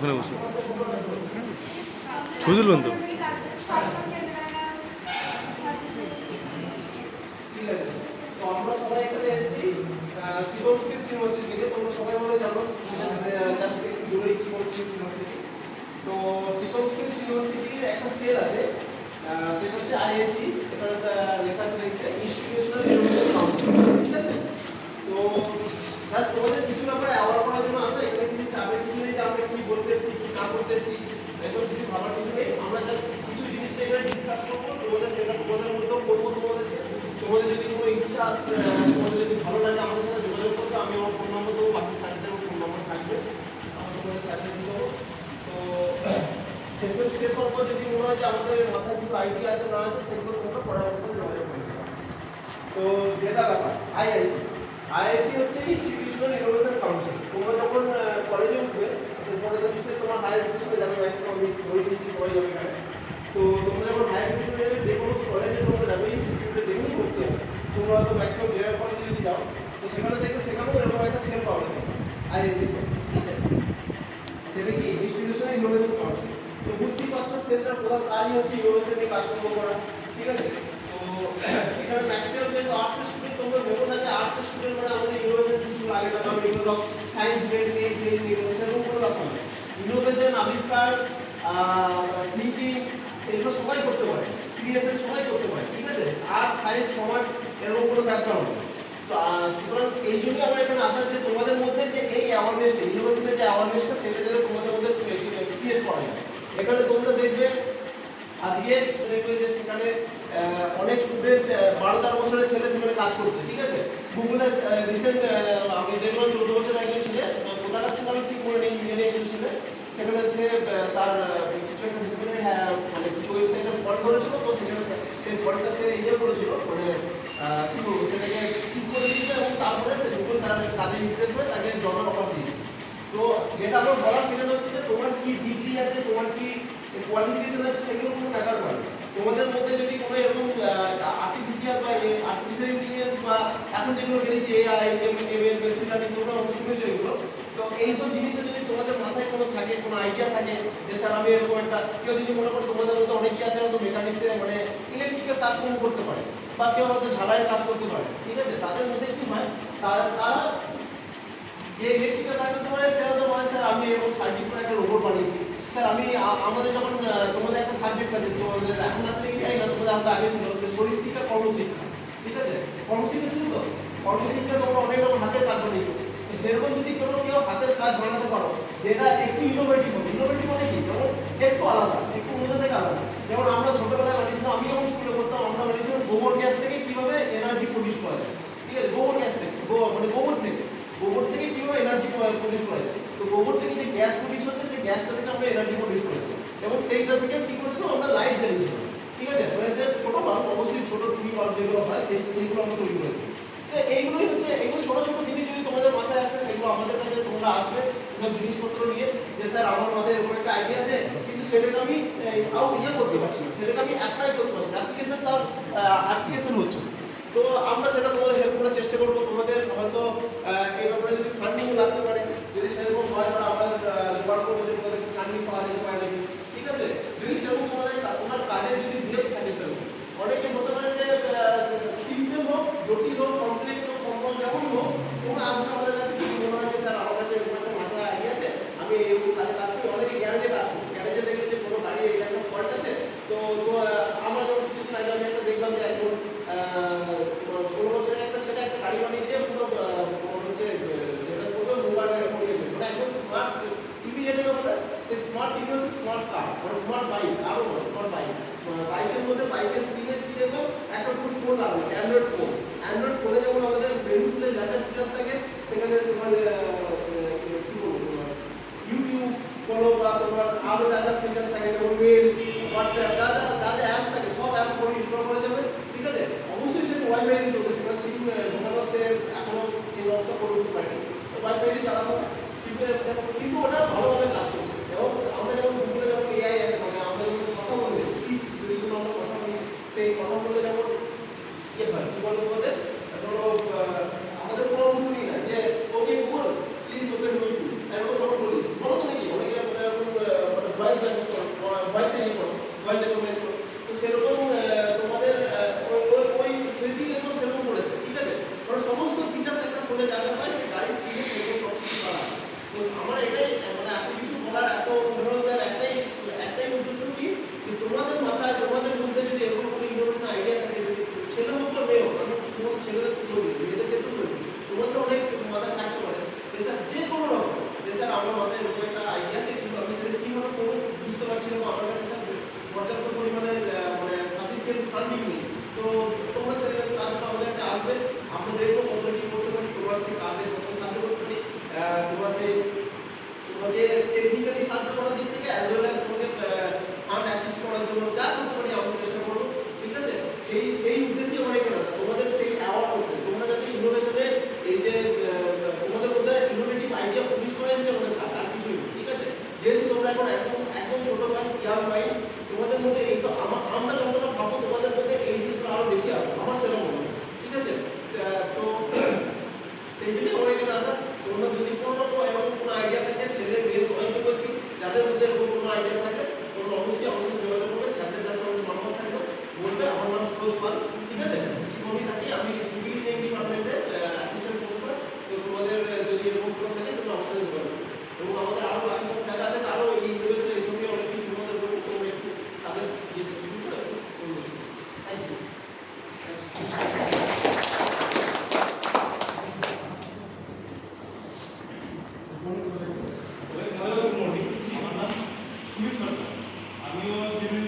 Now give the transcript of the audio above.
ওখানে বসে ছবি তুলবেন তো? আমরা সবাই এখানে এসেছি শিবমস্কির ইউনিভার্সিটি থেকে। তোমরা সবাই মনে জানো জাস্ট একটু দূরে শিবমস্কির ইউনিভার্সিটি। তো শিবমস্কির ইউনিভার্সিটির একটা সেল আছে, সেটা হচ্ছে আইএসি। এটা লেখা আছে দেখতে ইনস্টিটিউশনাল ইনোভেশন কাউন্সিল, ঠিক আছে? তো জাস্ট তোমাদের কিছু ব্যাপারে অ্যাওয়ার করার জন্য আসা। এখানে কিছু চাপের কিছু নেই যে আমরা কি বলতেছি কি না করতেছি, এসব কিছু ভাবার কিছু নেই। আমরা জাস্ট কিছু জিনিস এখানে ডিসকাস করবো, তোমাদের সেটা তোমাদের মধ্যেও করবো। তোমাদের যদি কোনো ইচ্ছা, তোমাদের যদি ভালো লাগে আমাদের সাথে যোগাযোগ করবে। আমি আমার ফোন নম্বর দেবো, বাকি স্যারদেরও ফোন নম্বর থাকবে, আমি তোমাদের স্যারদের দিয়ে দেবো। তো শেষ অল্প যদি মনে হয় যে আমাদের মাথায় কিছু আইডিয়া আছে না আছে, সেগুলো তোমরা পরামর্শ যোগাযোগ করতে পারো। তো যেটা ব্যাপার আইআইসি হচ্ছে ইনস্টিটিউশনাল ইনোভেশন কাউন্সিল। তোমরা যখন কলেজে উঠবে, পরে তো নিশ্চয়ই তোমার হায়ার এডুকেশনে যাবে, ম্যাক্সিমাম ধরে নিচ্ছি সবাই যাবে এখানে। তো তোমরা যখন হায়ার এডুকেশনে যাবে, যে কোনো কলেজে তোমরা যাবে, ইনস্টিটিউটে যেমনি করতে হবে, তোমরা হয়তো ম্যাক্সিমাম জেনারেল কলেজে যদি যাও, তো সেখানে দেখবে সেখানেও এরকম একটা সেল পাবে, আইআইসি সেল, ঠিক আছে? সেটা কি ইনস্টিটিউশনাল ইনোভেশন কাউন্সিল। তো বুঝতেই পারছো সেলটার প্রধান কাজই হচ্ছে ইনোভেশন নিয়ে কাজকর্ম করা, ঠিক আছে? তো এখানে ম্যাক্সিমাম যেহেতু আর্টসের স্টুডেন্ট, তোমরা ভেবো না যে আর্টসের স্টুডেন্ট মানে আমাদের ইনোভেশন কিছু লাগে না, আমরা এগুলো সায়েন্স বেস নিয়ে সেই সেরকম কোনো ব্যাপার না। ইনোভেশন, আবিষ্কার, থিঙ্কিং এগুলো সবাই করতে পারে, ক্রিয়েশন সবাই করতে পারে, ঠিক আছে? আর্টস, সায়েন্স, কমার্স এরকম কোনো ব্যাকগ্রাউন্ড নেই। তো সুতরাং এই জন্যই আমরা এখানে আসার যে তোমাদের মধ্যে যে এই অ্যাওয়ারনেসটা, ইনোভেশনের যে অ্যাওয়ারনেসটা, সেটা যাতে তোমাদের মধ্যে ক্রিয়েট করা যায়। এখানে তোমরা দেখবে আজকে দেখবে যে সেখানে অনেক স্টুডেন্ট 12-13 বছরের ছেলে সেখানে কাজ করছে, ঠিক আছে? গুগলের রিসেন্ট আমি দেখলাম 14 বছরের একজন ছেলে, ওনারা ছিল আমি ঠিক করে নেই, ইঞ্জিনিয়ারিং একজন ছেলে, সেখানে হচ্ছে তার কিছু একটা গুগলের মানে কিছু ওয়েবসাইটে ফল্ট করেছিল। তো সেখানে সেই ফল্টটা সে ইয়ে করেছিল, মানে কি বলবো, সেটাকে ঠিক করে দিয়েছিল এবং তারপরে গুগল তার কাজে ইমপ্রেস হয়ে তাকে জবের অফার দিয়েছে। তো যেটা আমার বলার সেটা হচ্ছে যে তোমার কি ডিগ্রি আছে, তোমার কি কোয়ালিফিকেশন আছে, সেগুলো কোনো ম্যাটার করে। তোমাদের মধ্যে যদি কোনো এরকম আর্টিফিশিয়াল ইন্টেলিজেন্স বা এখন যেগুলো বেরিয়েছে এআই, এমএল, মেশিন লার্নিং, তোমরা অবশ্যই শুনেছো এগুলো। তো এইসব জিনিসে যদি তোমাদের মাথায় কোনো থাকে, কোনো আইডিয়া থাকে যে স্যার আমি এরকম একটা, কেউ যদি মনে করো তোমাদের মধ্যে অনেকেই আছে হয়তো মেকানিক্সে মানে ইলেকট্রিকের কাজকর্ম করতে পারে, বা কেউ হয়তো ঝালাইয়ের কাজ করতে পারে, ঠিক আছে? তাদের মধ্যে কি হয়, তারা যে ইলেকট্রিক্যাল কাজ করতে পারে, সেটা তো বলে স্যার আমি এরকম সার্কিট করে একটা রোবট বানিয়েছি। স্যার আমি আমাদের যখন তোমাদের একটা সাবজেক্ট আছে, তোমাদের এখন আসলে কি জানি না, তোমাদের আমাদের আগে ছিল যে শরীর শিক্ষা, কর্মশিক্ষা, ঠিক আছে? কর্মশিক্ষা ছিল তো, কর্মশিক্ষা তোমরা অনেক রকম হাতের কাজ বানিয়েছো। তো সেরকম যদি কেউ হাতের কাজ বানাতে পারো যেটা একটু ইনোভেটিভ হবে, ইনোভেটিভ মানে কি, যেমন একটু আলাদা, একটু অন্য থেকে আলাদা। যেমন আমরা ছোটবেলায় বানিয়েছিলাম, আমি যখন স্কুলে পড়তাম, আমরা বানিয়েছিলাম গোবর গ্যাস থেকে কিভাবে এনার্জি প্রডিউস করা যায়, ঠিক আছে? গোবর গ্যাস থেকে, মানে গোবর থেকে কিভাবে এনার্জি প্রডিউস করা যায়। তো গোবর থেকে যে গ্যাস প্রডিউস হচ্ছে, সেই গ্যাসটা থেকে আমরা এনার্জি প্রডিউস করেছি, এবং সেইটা থেকে কি করেছিলাম, আমরা লাইট জ্বালিয়েছিলাম, ঠিক আছে? মানে ছোট বাল্ব, অবশ্যই ছোট টিভি বাল্ব যেগুলো হয় সেইগুলো আমরা তৈরি করেছি। তো এইগুলোই হচ্ছে, এগুলো ছোট ছোট জিনিস যদি তোমাদের মাথায় আসে, সেগুলো আমাদের কাছে তোমরা আসবে এসব জিনিসপত্র নিয়ে, যে স্যার আমার মাথায় এরকম একটা আইডিয়া আছে, কিন্তু সেটাকে আমি করতে পারছি না, সেটাকে আমি অ্যাপ্লাই করতে পারছি না, অ্যাপ্লিকেশন তার অ্যাপ্লিকেশন হচ্ছে। তো আমরা সেটা তোমাদের হেল্প করার চেষ্টা করবো। তোমাদের হয়তো এই ব্যাপারে যদি ফান্ডিং লাগতে পারে, যদি সেরকম হয়, তাহলে আমরা জোগাড় করবো যে তোমাদের ফান্ডিং পাওয়া যেতে পারে নাকি, ঠিক আছে? যদি সেরকম তোমার কাজের যদি ডেপ থাকে, সেরকম অনেকে হতে পারে যে সিম্পল হোক, জটিল হোক, কমপ্লেক্স হোক, কম্পাউন্ড যেমনই হোক, তোমরা আসবে আমাদের কাছে, যদি মনে হয় যে স্যার আমার কাছে এরকম একটা মাথায় আইডিয়া আছে, আমি এই কাজে কাজ করি। অনেকে গ্যারেজে কাজ করি, গ্যারেজে দেখবে যে কোনো গাড়ির এটা একটা ফল্ট আছে। তো আমরা যখন কিছুদিন আগে আমি একটা দেখলাম যে একজন 16 বছরের একটা ছেলে একটা গাড়ি বানিয়েছে, পুরো হচ্ছে যেটা পুরো মোবাইলের ওরিয়েন্টেড, মানে একদম স্মার্ট টিভি, যেটাকে বলে স্মার্ট টিভি হচ্ছে স্মার্ট কার, মানে স্মার্ট বাইক, আরো বড় স্মার্ট বাইক। বাইকের মধ্যে বাইকের স্ক্রিনে কি দেখো, একটা ফোন লাগানো আছে, অ্যান্ড্রয়েড ফোনে যেমন আমাদের মেনু খুলে যা যা ফিচার্স থাকে, সেখানে তোমার কি বলবো, ইউটিউব বলো বা তোমার আরো যা যা ফিচার্স থাকে, যেমন মেল, হোয়াটসঅ্যাপ, যা যা অ্যাপস থাকে, সব অ্যাপস ফোনে ইনস্টল করা যাবে, ঠিক আছে? অবশ্যই সেটা ওয়াইফাই দিয়ে চলবে, সেটা সিম ঢোকানো, সে এখনো সেই ব্যবস্থা করে উঠতে পারেনি, তো ওয়াইফাই দিয়ে চালানো হবে, কিন্তু ওটা ভালোভাবে কাজ করছে। এবং আমরা যেমন গুগলে যেমন এআই আছে, মানে আমরা যখন কথা বলি, স্পিচ যদি কোনো আমরা কথা বলি, সেই কথা বললে যেমন ইয়ে হয়, কি বলবো বলতে, ধরো আমাদের কোনো ভুলই না যে okay Google please okay do it, এরকম যখন বলি, বলো তো নাকি অনেকে ইয়ে করো, ভয়েস রেকগনাইজ করো। তো সেরকম তোমাদের ওই ছেলেটি এখন সেরকম করেছে, ঠিক আছে? কারণ সমস্ত ফিচার্স একটা ফোনে যা যা হয় সেই গাড়ি স্ক্রিনে সেরকম সব কিছু করা হয়। তো আমার এটাই মানে এত কিছু বলার, এত উদাহরণ দেওয়ার একটাই উদ্দেশ্য কি, যে তোমাদের মাথায়, তোমাদের মধ্যে যদি এরকম কোনো ইনোভেশন আইডিয়া থাকে, যদি ছেলে হোক বা মেয়ে হোক, আমি শুধু ছেলেদের বলি, মেয়েদের ক্ষেত্রে বলি, তোমাদের অনেক মাথায় থাকতে পারে যে স্যার যে কোনো রকম, যে স্যার আমার মাথায় এরকম একটা আইডিয়া আছে, কিন্তু আমি সেটা কীভাবে করবো বুঝতে পারছি না, আমার কাছে স্যার পর্যাপ্ত পরিমাণে মানে সাফিসিয়েন্ট ফান্ডিং নেই। তো তোমরা সেটা তারপর আমাদের কাছে আসবে, আমরা দেখবো কতটা কি করতে পারি, তোমার সেই কাজে কত সাহায্য করতে পারি, তোমাকে টেকনিক্যালি সাহায্য করার দিক থেকে অ্যাজ ওয়েল অ্যাজ তোমাকে ফান্ড অ্যাসিস্ট করার জন্য যা করতে পারি আমরা চেষ্টা করবো, ঠিক আছে? সেই উদ্দেশ্যে আমরা এখানে আসা, তোমাদের সেই অ্যাওয়ার্ড করতে, তোমরা যাতে ইনোভেশনে এই যে তোমাদের মধ্যে ইনোভেটিভ আইডিয়া প্রডিউস করা হচ্ছে আমাদের কাজ, আর কিছুই না, ঠিক আছে? যেহেতু তোমরা এখন একদম ছোট মাইন্ড, ইয়াং মাইন্ড, তোমাদের মধ্যে এইসব আমরা যতটা ভাবো তোমাদের মধ্যে এই জিনিসগুলো আরো বেশি আসবে, আমার সেরকম মনে হয়, ঠিক আছে? তো সেই জন্য আমরা এখানে আসা। তোমরা যদি কোনো রকম এরকম কোনো আইডিয়া থাকে, ছেলে মেয়ে সবাইকে বলছি, যাদের মধ্যে এরকম কোনো আইডিয়া থাকে তোমরা অবশ্যই আমার সাথে যোগাযোগ করবে, স্যারদের কাছে আমাদের নাম্বার থাকবে, বলবে আমার নাম সুরজ পাল, ঠিক আছে? শিবমি থাকি, আমি সিভিল ইঞ্জিনিয়ারিং ডিপার্টমেন্টের অ্যাসিস্ট্যান্ট প্রফেসর। তো তোমাদের যদি এরকম কোনো থাকে তোমরা আমার সাথে যোগাযোগ করবে, এবং আমাদের আরও বাকি সব স্যার আছে, তারও এই ইনোভেশন এই সঙ্গে অনেক কিছু তোমাদের বলবো, তোমরা একটু তাদের ইয়ে সিস্টেম করে বলবে। Thank you. আমার নাম সুমিত সরকার, আমিও সিভিল